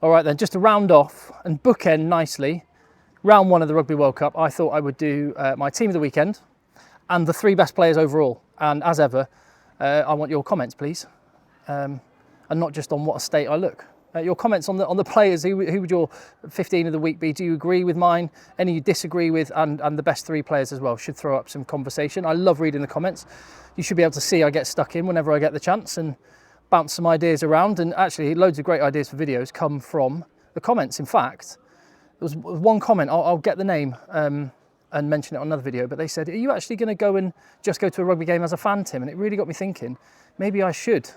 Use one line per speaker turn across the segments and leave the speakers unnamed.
All right then, just to round off and bookend nicely, round 1 of the Rugby World Cup, I thought I would do my team of the weekend and the 3 best players overall. And as ever, I want your comments, please. And not just on what state I look. Your comments on the players. Who would your 15 of the week be? Do you agree with mine? Any you disagree with? And the best 3 players as well should throw up some conversation. I love reading the comments. You should be able to see I get stuck in whenever I get the chance and bounce some ideas around. And actually, loads of great ideas for videos come from the comments. In fact, there was one comment. I'll get the name and mention it on another video. But they said, "Are you actually going to go and just go to a rugby game as a fan, Tim?" And it really got me thinking. Maybe I should.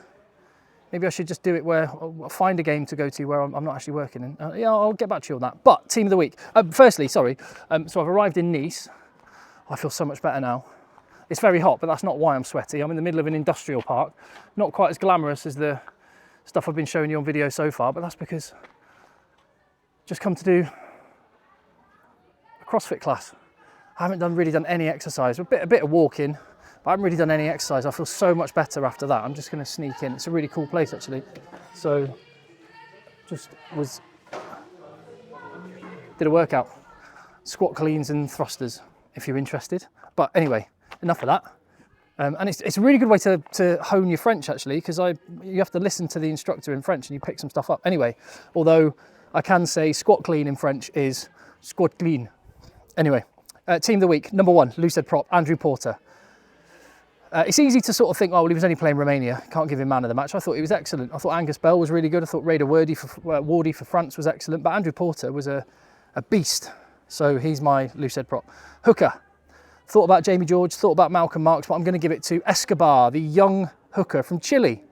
Maybe I should just do it where I'll find a game to go to where I'm not actually working. And yeah, I'll get back to you on that. But team of the week. Firstly, sorry. So I've arrived in Nice. I feel so much better now. It's very hot, but that's not why I'm sweaty. I'm in the middle of an industrial park. Not quite as glamorous as the stuff I've been showing you on video so far, but that's because I've just come to do a CrossFit class. I haven't really done any exercise. A bit of walking. But I haven't really done any exercise. I feel so much better after that. I'm just going to sneak in. It's a really cool place, actually. So, did a workout. Squat cleans and thrusters, if you're interested. But anyway, enough of that. And it's a really good way to hone your French, actually, because you have to listen to the instructor in French and you pick some stuff up. Anyway, although I can say squat clean in French is squat clean. Anyway, team of the week. Number 1, lucid prop, Andrew Porter. It's easy to sort of think, oh, well, he was only playing Romania. Can't give him man of the match. I thought he was excellent. I thought Angus Bell was really good. I thought Raider Wardy for France was excellent. But Andrew Porter was a beast. So he's my lucid prop. Hooker. Thought about Jamie George, thought about Malcolm Marks, but I'm going to give it to Escobar, the young hooker from Chile.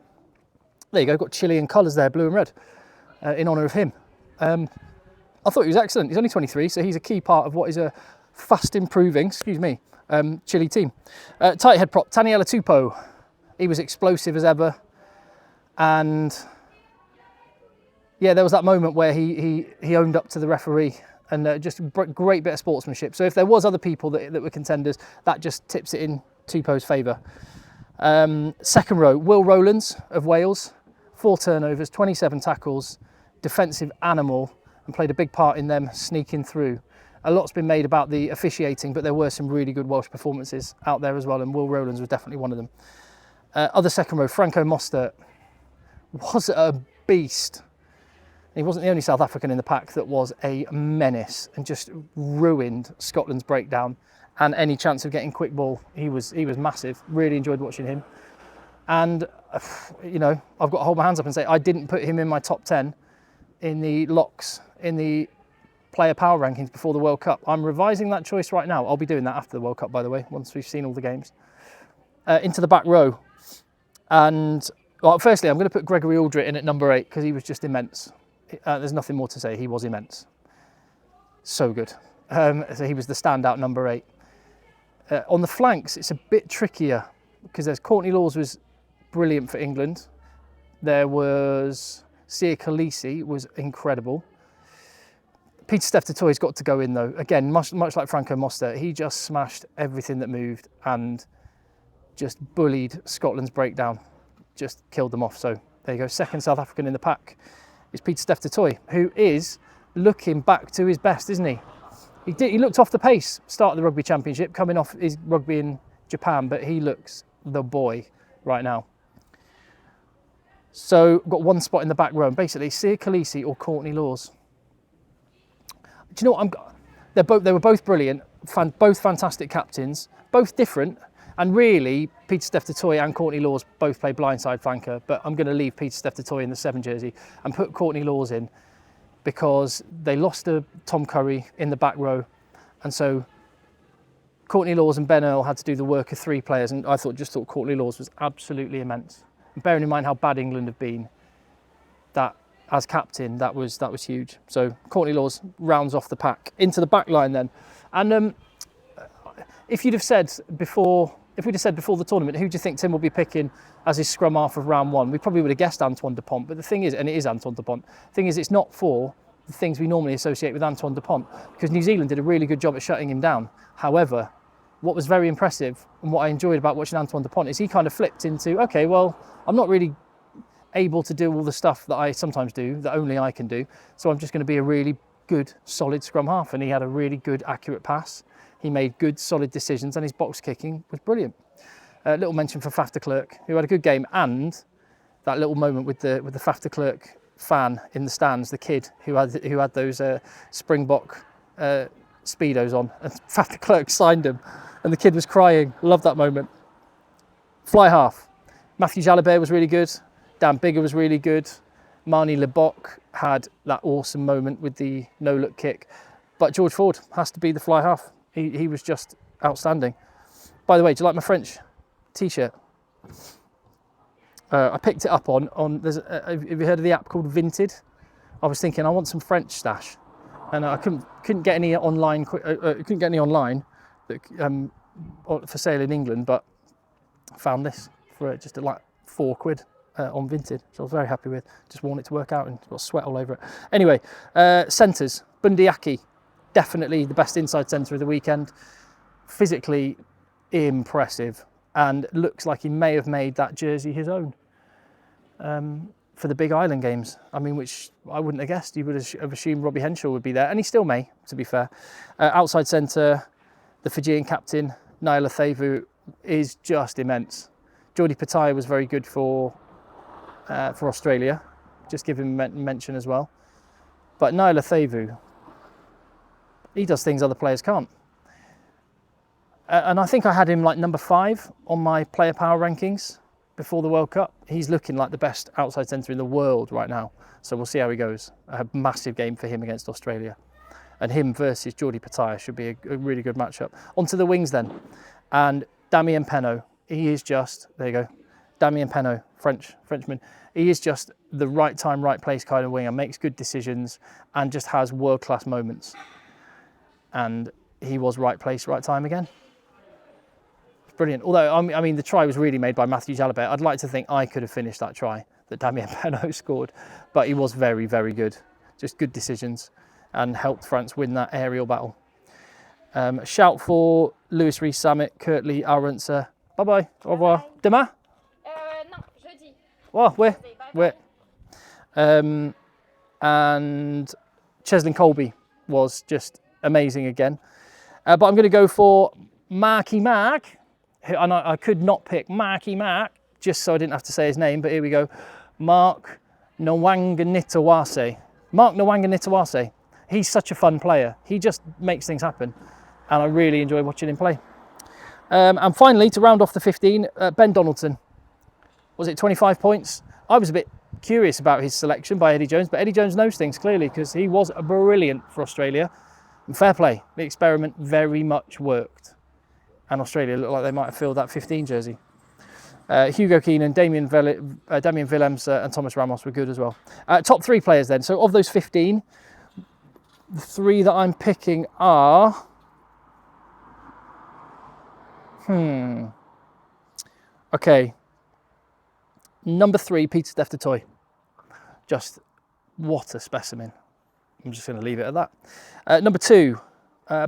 There you go, got Chilean colours there, blue and red, in honour of him. I thought he was excellent. He's only 23, so he's a key part of what is a fast improving, Chile team. Tight head prop, Taniela Tupou. He was explosive as ever. And yeah, there was that moment where he owned up to the referee and just a great bit of sportsmanship. So if there was other people that were contenders, that just tips it in Tupou's favour. Second row, Will Rowlands of Wales. 4 turnovers, 27 tackles, defensive animal, and played a big part in them sneaking through. A lot's been made about the officiating, but there were some really good Welsh performances out there as well, and Will Rowlands was definitely one of them. Other second row, Franco Mostert was a beast. He wasn't the only South African in the pack that was a menace and just ruined Scotland's breakdown. And any chance of getting quick ball, he was massive. Really enjoyed watching him. And, you know, I've got to hold my hands up and say I didn't put him in my top 10 in the locks, in the player power rankings before the World Cup. I'm revising that choice right now. I'll be doing that after the World Cup, by the way, once we've seen all the games. Into the back row. And, well, firstly, I'm going to put Gregory Aldrit in at number 8 because he was just immense. There's nothing more to say. He was immense. So good. So he was the standout number 8. On the flanks, it's a bit trickier because there's Courtney Lawes was brilliant for England. There was Sia Khaleesi was incredible. Peter Steph Totoy's got to go in though. Again, much like Franco Mostert, he just smashed everything that moved and just bullied Scotland's breakdown. Just killed them off. So there you go. Second South African in the pack is Peter Steph Totoy, who is looking back to his best, isn't he? He looked off the pace, start of the Rugby Championship, coming off his rugby in Japan, but he looks the boy right now. So got one spot in the back row, and basically Sia Khaleesi or Courtney Lawes. Do you know what? They were both brilliant, both fantastic captains, both different, and really Peter Steph Totoy and Courtney Lawes both play blindside flanker, but I'm going to leave Peter Steph Totoy in the 7 jersey and put Courtney Lawes in because they lost to Tom Curry in the back row, and so Courtney Lawes and Ben Earl had to do the work of 3 players, and I just thought Courtney Lawes was absolutely immense. And bearing in mind how bad England have been, that as captain, that was huge. So Courtney Lawes rounds off the pack. Into the back line then. And if we'd have said before the tournament, who do you think Tim will be picking as his scrum half of round 1? We probably would have guessed Antoine Dupont, but the thing is, and it is Antoine Dupont, the thing is it's not for the things we normally associate with Antoine Dupont, because New Zealand did a really good job at shutting him down. However, what was very impressive and what I enjoyed about watching Antoine Dupont is he kind of flipped into, okay, well, I'm not really able to do all the stuff that I sometimes do, that only I can do. So I'm just going to be a really good, solid scrum half. And he had a really good, accurate pass. He made good, solid decisions, and his box kicking was brilliant. Little mention for Faf de Klerk, who had a good game, and that little moment with the Faf de Klerk fan in the stands, the kid who had those Springbok Speedos on, and Faf de Klerk signed him, and the kid was crying. Love that moment. Fly half. Matthew Jalabert was really good. Dan Bigger was really good. Marnie Lebok had that awesome moment with the no-look kick. But George Ford has to be the fly half. He was just outstanding. By the way, do you like my French t-shirt? I picked it up on have you heard of the app called Vinted? I was thinking I want some French stash, and I couldn't get any online. Couldn't get any online that, for sale in England, but I found this for just like £4 on Vinted, so I was very happy with. Just worn it to work out and got sweat all over it. Anyway, centres. Bundiaki, definitely the best inside centre of the weekend. Physically impressive, and looks like he may have made that jersey his own for the big island games. I mean, which I wouldn't have guessed. You would have assumed Robbie Henshaw would be there, and he still may, to be fair. Outside centre, the Fijian captain, Naila Thevu, is just immense. Jordi Pataya was very good for Australia. Just give him mention as well. But Naila Thevu, he does things other players can't. And I think I had him like number 5 on my player power rankings before the World Cup. He's looking like the best outside centre in the world right now. So we'll see how he goes. A massive game for him against Australia. And him versus Jordi Pataya should be a really good matchup. Onto the wings then. And Damien Penaud, he is just, there you go. Damien Penaud, Frenchman. He is just the right time, right place kind of winger, makes good decisions and just has world-class moments. And he was right place, right time again. Brilliant. Although, I mean, the try was really made by Matthew Jalabert. I'd like to think I could have finished that try that Damien Penaud scored, but he was very, very good. Just good decisions and helped France win that aerial battle. Shout for Lewis Rees-Summit, Kurtley, Aronsa. Bye-bye. Au revoir. Demain?
Non, jeudi.
Oh, where? And Cheslin Colby was just amazing again. But I'm going to go for Marky Mark. And I could not pick Marky Mark, just so I didn't have to say his name, but here we go. Mark Nwanganitawase. Mark Nwanganitawase. He's such a fun player. He just makes things happen, and I really enjoy watching him play. And finally, to round off the 15, Ben Donaldson. Was it 25 points? I was a bit curious about his selection by Eddie Jones, but Eddie Jones knows things clearly because he was brilliant for Australia. And fair play, the experiment very much worked. And Australia looked like they might have filled that 15 jersey. Hugo Keenan, Damien Willems and Thomas Ramos were good as well. Top 3 players then. So of those 15, the 3 that I'm picking are... Okay. Number 3, Peter Steph du Toit. Just what a specimen. I'm just going to leave it at that. Number 2,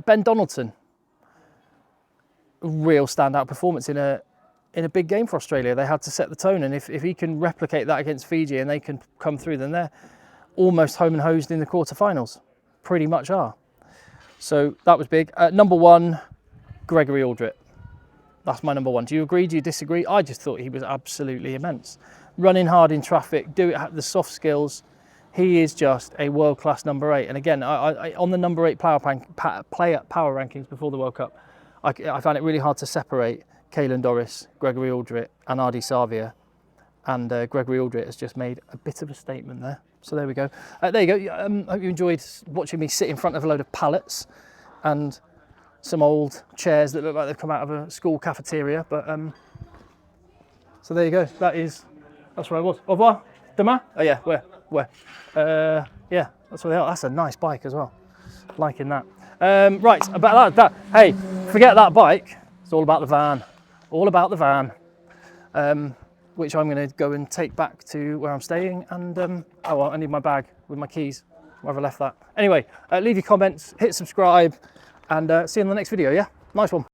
Ben Donaldson. Real standout performance in a big game for Australia. They had to set the tone, and if he can replicate that against Fiji and they can come through, then they're almost home and hosed in the quarterfinals. Pretty much are. So that was big. Number 1, Gregory Aldrit. That's my number 1. Do you agree? Do you disagree? I just thought he was absolutely immense. Running hard in traffic, the soft skills. He is just a world-class number 8. And again, I on the number 8 player power rankings before the World Cup, I found it really hard to separate Caelan Doris, Gregory Aldrit and Ardie Savia. And Gregory Aldrit has just made a bit of a statement there. So there we go. There you go. I hope you enjoyed watching me sit in front of a load of pallets and some old chairs that look like they've come out of a school cafeteria. But so there you go. That's where I was. Au revoir. Demain? Oh yeah, where? Yeah, that's where they are. That's a nice bike as well. Liking that. Right, about that. Hey, forget that bike. It's all about the van. All about the van. Which I'm going to go and take back to where I'm staying. And oh well, I need my bag with my keys. Where have I left that? Anyway, leave your comments, hit subscribe, and see you in the next video. Yeah, nice one.